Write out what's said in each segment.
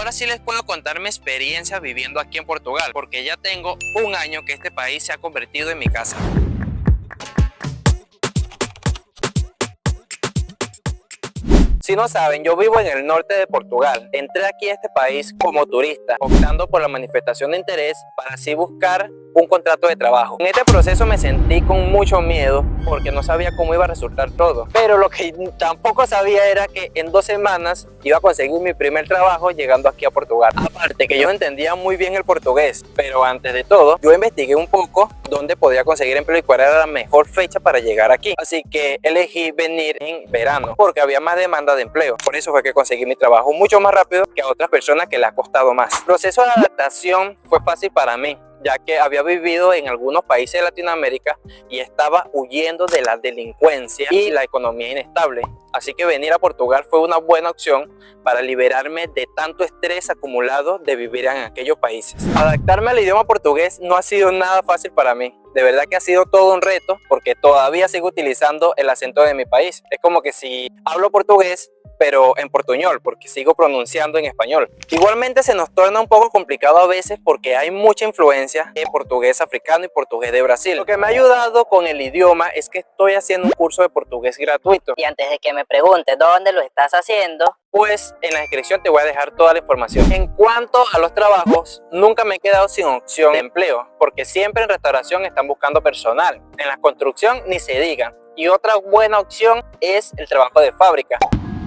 ahora sí les puedo contar mi experiencia viviendo aquí en Portugal, porque ya tengo un año que este país se ha convertido en mi casa. Si no saben, yo vivo en el norte de Portugal. Entré aquí a este país como turista, optando por la manifestación de interés para así buscar un contrato de trabajo. En este proceso me sentí con mucho miedo porque no sabía cómo iba a resultar todo. Pero lo que tampoco sabía era que en 2 semanas iba a conseguir mi primer trabajo llegando aquí a Portugal. Aparte que yo entendía muy bien el portugués, pero antes de todo yo investigué un poco dónde podía conseguir empleo y cuál era la mejor fecha para llegar aquí. Así que elegí venir en verano porque había más demanda de empleo. Por eso fue que conseguí mi trabajo mucho más rápido que a otras personas que le ha costado más. El proceso de adaptación fue fácil para mí, ya que había vivido en algunos países de Latinoamérica y estaba huyendo de la delincuencia y la economía inestable. Así que venir a Portugal fue una buena opción para liberarme de tanto estrés acumulado de vivir en aquellos países. Adaptarme al idioma portugués no ha sido nada fácil para mí. De verdad que ha sido todo un reto porque todavía sigo utilizando el acento de mi país. Es como que si hablo portugués, pero en portuñol, porque sigo pronunciando en español. Igualmente se nos torna un poco complicado a veces porque hay mucha influencia de portugués africano y portugués de Brasil. Lo que me ha ayudado con el idioma es que estoy haciendo un curso de portugués gratuito. Y antes de que me preguntes dónde lo estás haciendo, Pues en la descripción te voy a dejar toda la información. En cuanto a los trabajos, nunca me he quedado sin opción de empleo, porque siempre en restauración están buscando personal. En la construcción ni se diga. Y otra buena opción es el trabajo de fábrica.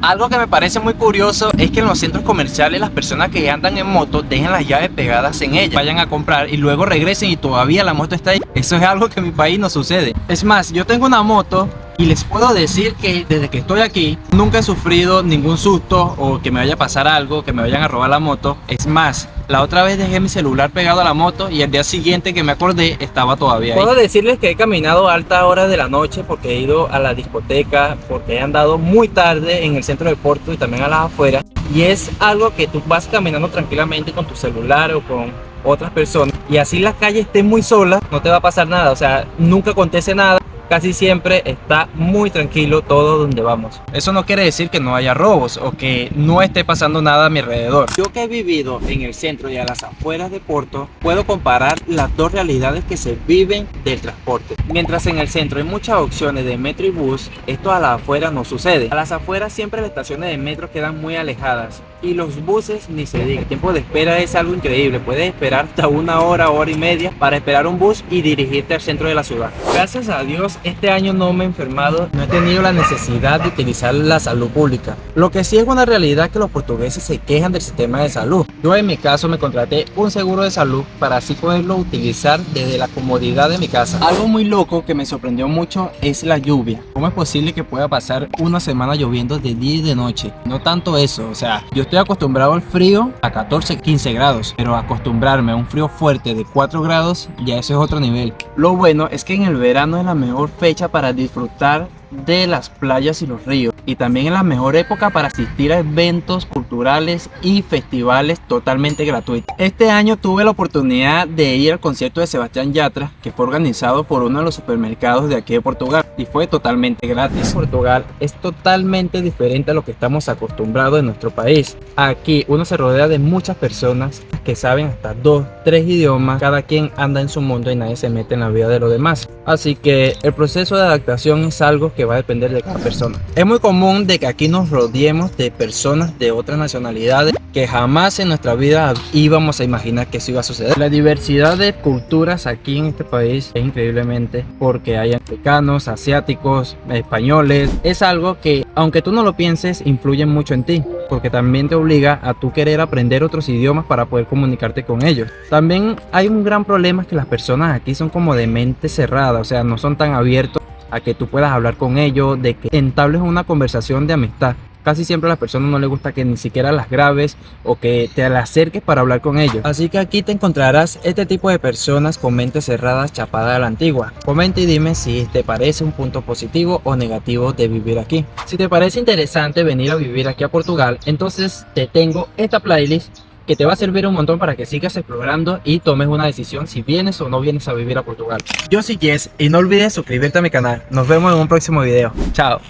Algo que me parece muy curioso es que en los centros comerciales las personas que andan en moto dejan las llaves pegadas en ellas, vayan a comprar y luego regresen y todavía la moto está ahí. Eso es algo que en mi país no sucede. Es más, yo tengo una moto y les puedo decir que desde que estoy aquí nunca he sufrido ningún susto o que me vaya a pasar algo, que me vayan a robar la moto. Es más, la otra vez dejé mi celular pegado a la moto y el día siguiente que me acordé estaba todavía ahí. Puedo decirles que he caminado a altas horas de la noche porque he ido a la discoteca, porque he andado muy tarde en el centro de Porto y también a las afueras. Y es algo que tú vas caminando tranquilamente con tu celular o con otras personas y así la calle esté muy sola, no te va a pasar nada, o sea, nunca acontece nada. Casi siempre está muy tranquilo todo donde vamos. Eso no quiere decir que no haya robos o que no esté pasando nada a mi alrededor. Yo que he vivido en el centro y a las afueras de Porto, puedo comparar las dos realidades que se viven del transporte. Mientras en el centro hay muchas opciones de metro y bus, esto a las afueras no sucede. A las afueras siempre las estaciones de metro quedan muy alejadas y los buses ni se diga. El tiempo de espera es algo increíble. Puedes esperar hasta 1 hora, hora y media para esperar un bus y dirigirte al centro de la ciudad. Gracias a Dios este año no me he enfermado, no he tenido la necesidad de utilizar la salud pública. Lo que sí es una realidad que los portugueses se quejan del sistema de salud. Yo en mi caso me contraté un seguro de salud para así poderlo utilizar desde la comodidad de mi casa. Algo muy loco que me sorprendió mucho es la lluvia. ¿Cómo es posible que pueda pasar una semana lloviendo de día y de noche? No tanto eso, o sea, yo estoy acostumbrado al frío a 14, 15 grados, pero acostumbrarme a un frío fuerte de 4 grados, ya eso es otro nivel. Lo bueno es que en el verano es la mejor fecha para disfrutar de las playas y los ríos y también es la mejor época para asistir a eventos culturales y festivales totalmente gratuitos. Este año tuve la oportunidad de ir al concierto de Sebastián Yatra, que fue organizado por uno de los supermercados de aquí de Portugal y fue totalmente gratis. Portugal es totalmente diferente a lo que estamos acostumbrados en nuestro país. Aquí uno se rodea de muchas personas que saben hasta 2, 3 idiomas, cada quien anda en su mundo y nadie se mete en la vida de los demás. Así que el proceso de adaptación es algo que va a depender de cada persona. Es muy común de que aquí nos rodeemos de personas de otras nacionalidades que jamás en nuestra vida íbamos a imaginar que eso iba a suceder. La diversidad de culturas aquí en este país es increíblemente, porque hay africanos, asiáticos, españoles. Es algo que, aunque tú no lo pienses, influye mucho en ti, porque también te obliga a tú querer aprender otros idiomas para poder comunicarte con ellos. También hay un gran problema, que las personas aquí son como de mente cerrada, o sea, no son tan abiertos a que tú puedas hablar con ellos, de que entables una conversación de amistad. Casi siempre a las personas no les gusta que ni siquiera las grabes o que te las acerques para hablar con ellos. Así que aquí te encontrarás este tipo de personas con mentes cerradas, chapadas a la antigua. Comenta y dime si te parece un punto positivo o negativo de vivir aquí. Si te parece interesante venir a vivir aquí a Portugal, entonces te tengo esta playlist que te va a servir un montón para que sigas explorando y tomes una decisión si vienes o no vienes a vivir a Portugal. Yo soy Jess y no olvides suscribirte a mi canal. Nos vemos en un próximo video. Chao.